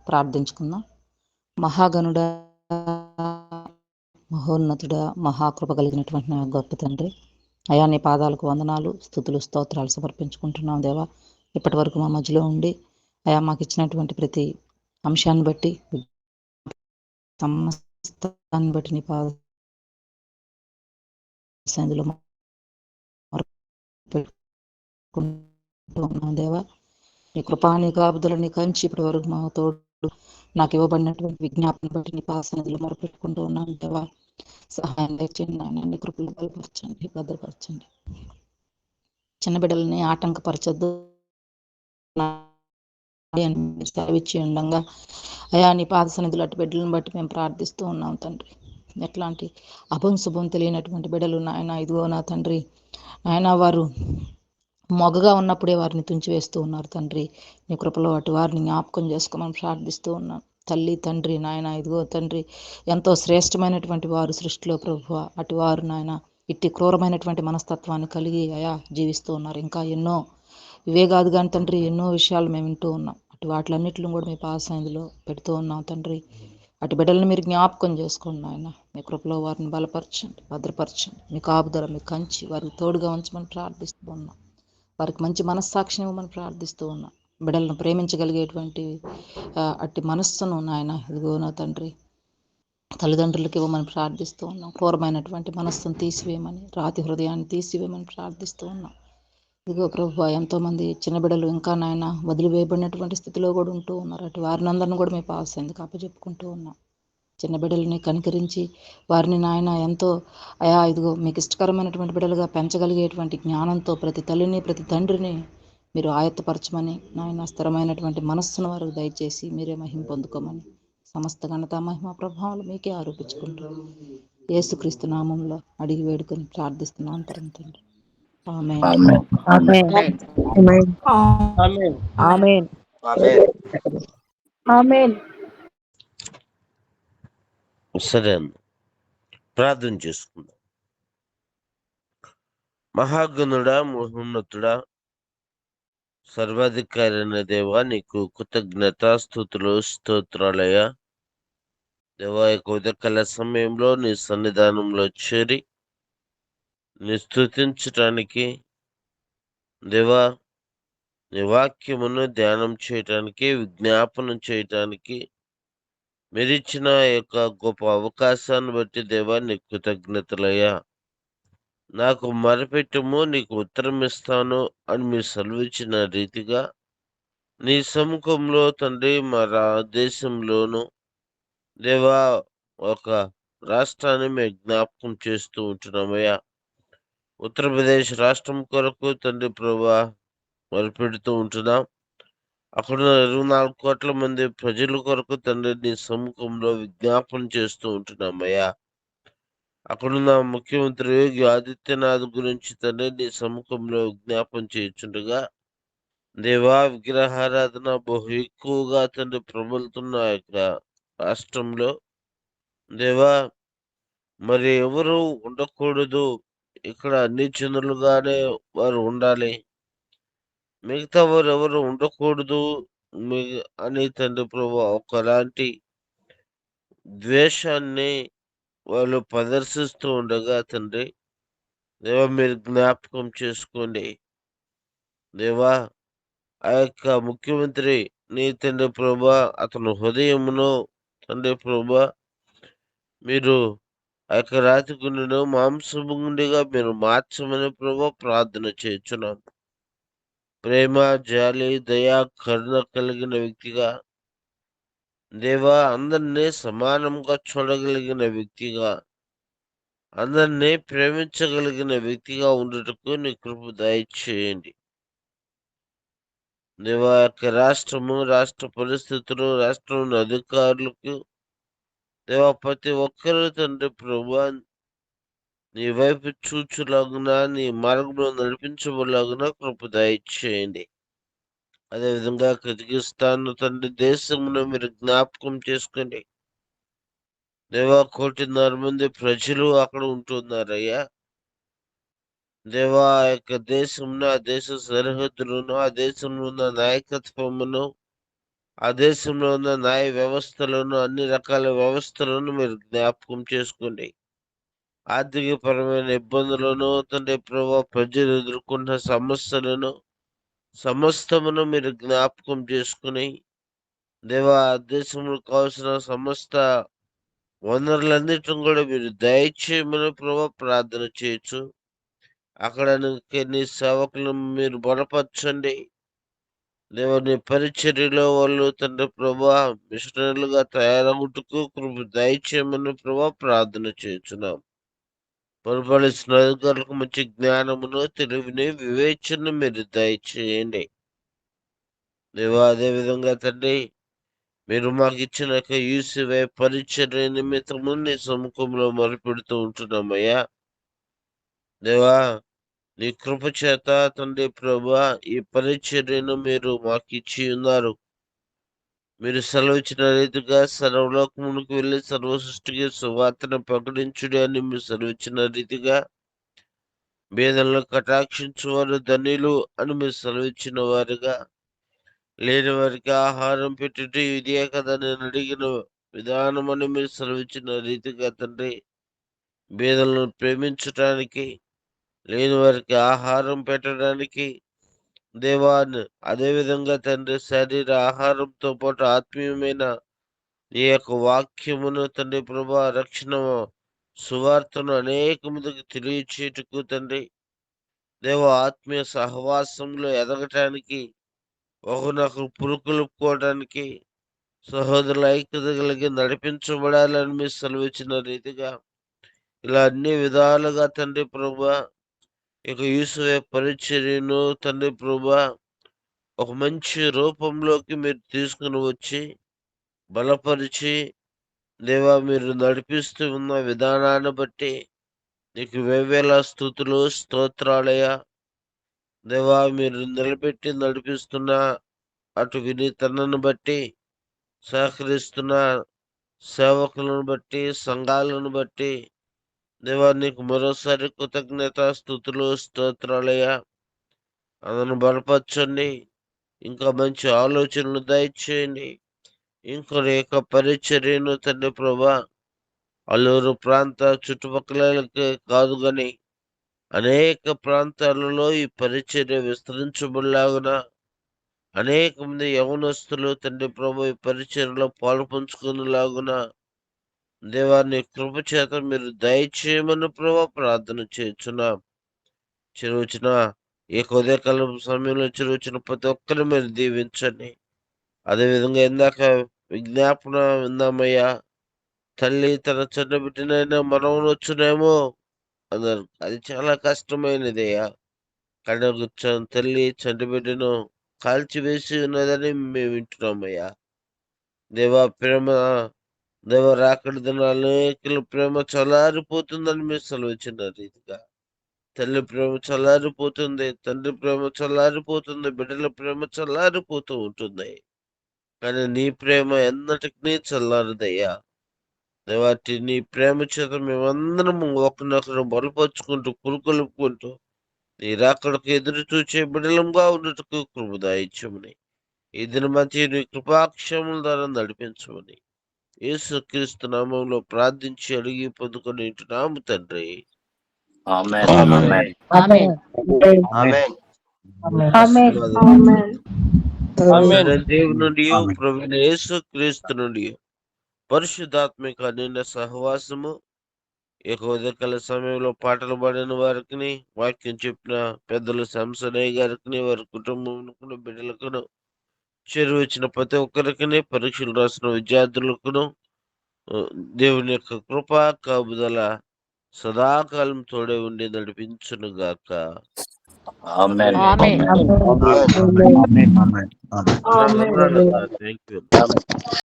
ప్రార్థించుకుందాం. మహాగణుడా, మహోన్నతుడా, మహాకృప కలిగినటువంటి నా గొప్ప తండ్రి, అయా నీ పాదాలకు వందనాలు, స్తుతులు, స్తోత్రాలు సమర్పించుకుంటున్నాం దేవా. ఇప్పటి వరకు మా మధ్యలో ఉండి అయా మాకు ఇచ్చినటువంటి ప్రతి అంశాన్ని బట్టి, సమస్తాన్ని బట్టి నీ పాద సన్నిధిలో పెట్టుకుంటున్నాం దేవా. నీ కృపా, నీ కాపుదల, నీ కంచి ఇప్పటి వరకు మా తోడు నాకు ఇవ్వబడినటువంటి విజ్ఞాపన బట్టి నీ పాద సన్నిధిలో మొరపెట్టుకుంటూ ఉన్నాను దేవా. సహాయం తెచ్చండి నాయన, నీ కృపలు బలపరచండి, భద్రపరచండి. చిన్న బిడ్డలని ఆటంకపరచద్దు సెలవిచ్చి ఉండగా అయా నీ పాద సన్నిధిలో అటు బిడ్డలను బట్టి మేము ప్రార్థిస్తూ ఉన్నాం తండ్రి. ఎట్లాంటి అభం శుభం తెలియనటువంటి బిడ్డలు నాయన, ఇదిగో నా తండ్రి, నాయన వారు మొగగా ఉన్నప్పుడే వారిని తుంచివేస్తూ ఉన్నారు తండ్రి. నీ కృపలో అటు వారిని జ్ఞాపకం చేసుకోమని ప్రార్థిస్తూ ఉన్నాం. తల్లి తండ్రి నాయన, ఇదిగో తండ్రి, ఎంతో శ్రేష్టమైనటువంటి వారు సృష్టిలో ప్రభువ. అటు వారు నాయన ఇట్టి క్రూరమైనటువంటి మనస్తత్వాన్ని కలిగి అయా జీవిస్తూ ఉన్నారు. ఇంకా ఎన్నో, ఇవే కాదు కానీ తండ్రి, ఎన్నో విషయాలు మేము వింటూ ఉన్నాం. అటు వాటిలన్నిటిని కూడా మీ పాద సన్నిధిలో పెడుతూ ఉన్నాం తండ్రి. అటు బిడ్డలను మీరు జ్ఞాపకం చేసుకోండి నాయన. మీ కృపలో వారిని బలపరచండి, భద్రపరచండి. మీ కాపుదల, మీ కంచి వారికి తోడుగా ఉంచమని ప్రార్థిస్తూ ఉన్నాం. వారికి మంచి మనస్సాక్షిని ఇవ్వమని ప్రార్థిస్తూ ఉన్నాం. బిడ్డలను ప్రేమించగలిగేటువంటి అట్టి మనస్సును నాయన, ఇదిగో నా తండ్రి, తల్లిదండ్రులకి ఇవ్వమని ప్రార్థిస్తూ ఉన్నాం. క్రూరమైనటువంటి మనస్సును తీసివేయమని, రాతి హృదయాన్ని తీసివేయమని ప్రార్థిస్తూ ఉన్నాం. ఇదిగో ప్రభు, ఎంతోమంది చిన్న బిడ్డలు ఇంకా నాయన వదిలివేయబడినటువంటి స్థితిలో కూడా ఉంటూ ఉన్నారు. అటు వారినందరిని కూడా మీ పాస్ ఎందుకు అప్పచెప్పుకుంటూ ఉన్నాం. చిన్న బిడ్డలని కనికరించి వారిని నాయన ఎంతో అయా ఇదిగో మీకు ఇష్టకరమైనటువంటి బిడ్డలుగా పెంచగలిగేటువంటి జ్ఞానంతో ప్రతి తల్లిని, ప్రతి తండ్రిని మీరు ఆయత్తపరచమని నాయన, స్థిరమైనటువంటి మనస్సును వారికి దయచేసి మీరే మహిమ పొందుకోమని, సమస్త ఘనత మహిమ ప్రభావాలు మీకే ఆరోపించుకుంటూ యేసుక్రీస్తు నామంలో అడిగి వేడుకొని ప్రార్థిస్తున్నాను పరమ తండ్రి. ఆమేన్. ఆమేన్. ఆమేన్. ఆమేన్. ఆమేన్. ఆమేన్. సరే అన్న, ప్రార్థన చేసుకుందాం. మహాగణుడా, మహోన్నతుడా, సర్వాధికారి అయిన దేవా, నీకు కృతజ్ఞత స్తుతులు స్తోత్రాలయ దేవా. ఉదయకాల సమయంలో నీ సన్నిధానంలో చేరి నీ స్తుతించటానికి దేవా, నీ వాక్యమును ధ్యానం చేయటానికి, విజ్ఞాపనం చేయటానికి మీరిచ్చిన యొక్క గొప్ప అవకాశాన్ని బట్టి దేవా నీకు కృతజ్ఞతలయ్యా. నాకు మొరపెట్టుము, నీకు ఉత్తరం ఇస్తాను అని మీరు సెలవిచ్చిన రీతిగా నీ సముఖంలో తండ్రి మా దేశంలోను దేవా ఒక రాష్ట్రాన్ని మేము జ్ఞాపకం చేస్తూ ఉంటున్నామయ్యా. ఉత్తరప్రదేశ్ రాష్ట్రం కొరకు తండ్రి ప్రభా మొరపెడుతూ ఉంటున్నాం. అక్కడ 24 కోట్ల మంది ప్రజల కొరకు తండ్రి నీ సముఖంలో విజ్ఞాపన చేస్తూ ఉంటున్నామయ్యా. అక్కడున్న ముఖ్యమంత్రి యోగి ఆదిత్యనాథ్ గురించి తండ్రి నీ సముఖంలో విజ్ఞాపన చేయుచుండగా దేవా, విగ్రహారాధన బహు ఎక్కువగా తండ్రి ప్రబలుతున్న యొక్క రాష్ట్రంలో దేవా, మరి ఎవరు ఉండకూడదు, ఇక్కడ అన్ని జనులుగానే వారు ఉండాలి, మిగతా వారు ఎవరు ఉండకూడదు అని తండ్రి ప్రభు ఒకలాంటి ద్వేషాన్ని వాళ్ళు ప్రదర్శిస్తూ ఉండగా తండ్రి దేవా మీరు జ్ఞాపకం చేసుకోండి. దేవా, ఆ యొక్క ముఖ్యమంత్రి నీ తండ్రి ప్రభా అతను హృదయమును తండ్రి ప్రభా మీరు ఆ యొక్క రాతి గుండెను మాంసము గుండెగా మీరు మార్చమని ప్రభా ప్రార్థన చేయుచున్నాం. ప్రేమ, జాలి, దయా, కరుణ కలిగిన వ్యక్తిగా దేవా, అందరినీ సమానంగా చూడగలిగిన వ్యక్తిగా, అందరినీ ప్రేమించగలిగిన వ్యక్తిగా ఉండుటకు నీ కృప దయచేయండి. దేవా, యొక్క రాష్ట్రము, రాష్ట్ర పరిస్థితులు, రాష్ట్రంలోని అధికారులకు దేవా ప్రతి ఒక్కరు తండ్రి ప్రభా నీ వైపు చూచులాగున, నీ మార్గంలో నడిపించబోలాగున కృప దయచేయండి. అదేవిధంగా కిర్గిస్థాన్ తండ్రి దేశమును మీరు జ్ఞాపకం చేసుకోండి. దేవా, 1.5 మంది ప్రజలు అక్కడ ఉంటున్నారయ్యా. దేవా, ఆ యొక్క దేశంలో, ఆ దేశ సరిహద్దులను, ఆ దేశంలో ఉన్న నాయకత్వమును, ఆ దేశంలో ఉన్న న్యాయ వ్యవస్థలను, అన్ని రకాల వ్యవస్థలను మీరు జ్ఞాపకం చేసుకోండి. ఆర్థికపరమైన ఇబ్బందులను తండ్రి ప్రభా, ప్రజలు ఎదుర్కొంటున్న సమస్యలను సమస్తమును మీరు జ్ఞాపకం చేసుకుని దేవా, దేశంలో కావాల్సిన సమస్త వనరులన్నిటిని కూడా మీరు దయచేయమని ప్రభా ప్రార్థన చేయొచ్చు. అక్కడ నీ సేవకులను మీరు బలపరచండి. దేవుని పరిచర్యలో వాళ్ళు తండ్రి ప్రభా మిషనరీలుగా తయారవుటకు కృప దయచేయమని ప్రభా ప్రార్థన చేస్తున్నాం. పరిపాలిస్తున్న అధికారులకు మంచి జ్ఞానమును, తెలివిని, వివేచన మీరు దయచేయండి. దేవా, అదే విధంగా తండ్రి మీరు మాకు ఇచ్చిన యూసివై పరిచర్య నిమిత్తము నీ సముఖంలో మొరపెడుతూ ఉంటున్నామయ్యా. దేవా, నీ కృప చేత తండ్రి ప్రభా ఈ పరిచర్యను మీరు మాకు ఇచ్చి ఉన్నారు. మీరు సెలవిచ్చిన రీతిగా సర్వలోకమునికి వెళ్ళి సర్వ సృష్టికి సువార్తను ప్రకటించుడి అని మీరు సెలవిచ్చిన రీతిగా బీదలను కటాక్షించువారు ధన్యులు అని మీరు సెలవిచ్చిన వారుగా, లేని వారికి ఆహారం పెట్టుట ఇదే కదా నేను అడిగిన విధానం అని మీరు సెలవిచ్చిన రీతిగా తండ్రి బీదలను ప్రేమించటానికి, లేని వారికి ఆహారం పెట్టడానికి దేవాన్ని, అదేవిధంగా తండ్రి శరీర ఆహారంతో పాటు ఆత్మీయమైన ఈ యొక్క వాక్యమును తండ్రి ప్రభా రక్షణ సువార్తను అనేక మందికి తెలియచేటుకు తండ్రి దేవ ఆత్మీయ సహవాసంలో ఎదగటానికి, ఒకరినొకరు పురుకొలుపుకోవడానికి, సహోదరుల ఐక్యత కలిగి నడిపించబడాలని మీరు సెలవిచ్చిన రీతిగా ఇలా అన్ని విధాలుగా తండ్రి ప్రభా ఇక యూసుఫే పరిచర్యను తండ్రి ప్రభా ఒక మంచి రూపంలోకి మీరు తీసుకుని వచ్చి బలపరిచి దేవా మీరు నడిపిస్తూ ఉన్న విధానాన్ని బట్టి నీకు వేవేల స్తుతులు, స్తోత్రాలయ. దేవా, మీరు నిలబెట్టి నడిపిస్తున్న అటు వినీతనను బట్టి, సహకరిస్తున్న సేవకులను బట్టి, సంఘాలను బట్టి దేవా నీకు మరోసారి కృతజ్ఞత, స్తుతులు, స్తోత్రాలయ. అందును బలపరచండి, ఇంకా మంచి ఆలోచనలు దయచేయండి. ఇంకొక యొక్క పరిచర్యను తండ్రి ప్రభా అల్లూరు ప్రాంత చుట్టుపక్కలకి కాదు గాని అనేక ప్రాంతాలలో ఈ పరిచర్య విస్తరించబడలాగున అనేక మంది యవనస్తులు తండ్రి ప్రభు ఈ పరిచర్యలో పాలు పంచుకునేలాగున దేవాన్ని కృప చేత మీరు దయచేయమని ప్రభా ప్రార్థన చేస్తున్నాం. చెరువుచిన ఈ ఉదయకాలం సమయంలో చెరువుచిన ప్రతి ఒక్కరిని మీరు దీవించండి. అదేవిధంగా ఇందాక విజ్ఞాపన విందామయ్యా, తల్లి తన చిన్న బిడ్డనైనా మనం వచ్చునేమో అన్నారు. అది చాలా కష్టమైనదయ్యా. కడగుచ్చాను తల్లి చంటి బిడ్డను కాల్చివేసి ఉన్నదని మేము వింటున్నామయ్యా. దేవా ప్రేమ, దేవ రాకడి దినాలు అనేకుల ప్రేమ చల్లారిపోతుందని మీరు సెలవిచ్చిన రీతిగా తల్లి ప్రేమ చల్లారిపోతుంది, తండ్రి ప్రేమ చల్లారిపోతుంది, బిడ్డల ప్రేమ చల్లారిపోతూ ఉంటుంది. కానీ నీ ప్రేమ ఎన్నటికీ చల్లారదయ్యా. దేవాటి నీ ప్రేమ చేత మేమందరం ఒకరినొకరు బలపరుచుకుంటూ పురుకొలుపుకుంటూ నీ రాకడకు ఎదురు చూచే బిడ్డలంగా ఉన్నట్టుకు కృప దయచేయమని, ఈ దినమంతి నీ కృపాక్షముల ద్వారా నడిపించమని యేసుక్రీస్తు నామంలో ప్రార్థించి అడిగి పొందుకొని ఉంటున్నాము తండ్రి. దేవుని నుండి ప్రభువైన యేసుక్రీస్తు నుండి పరిశుద్ధాత్మిక నిన్న సహవాసము ఈ ఉదయకాల సమయంలో పాటలు పాడిన వారికి, వాక్యం చెప్పిన పెద్దలు సంసనయ్య గారికి, వారి కుటుంబం బిడ్డలకును, చెరువు వచ్చిన ప్రతి ఒక్కరికి, పరీక్షలు రాసిన విద్యార్థులకును దేవుని యొక్క కృపా కాపుదల సదాకాలం తోడే ఉండి నడిపించును గాక. Thank you.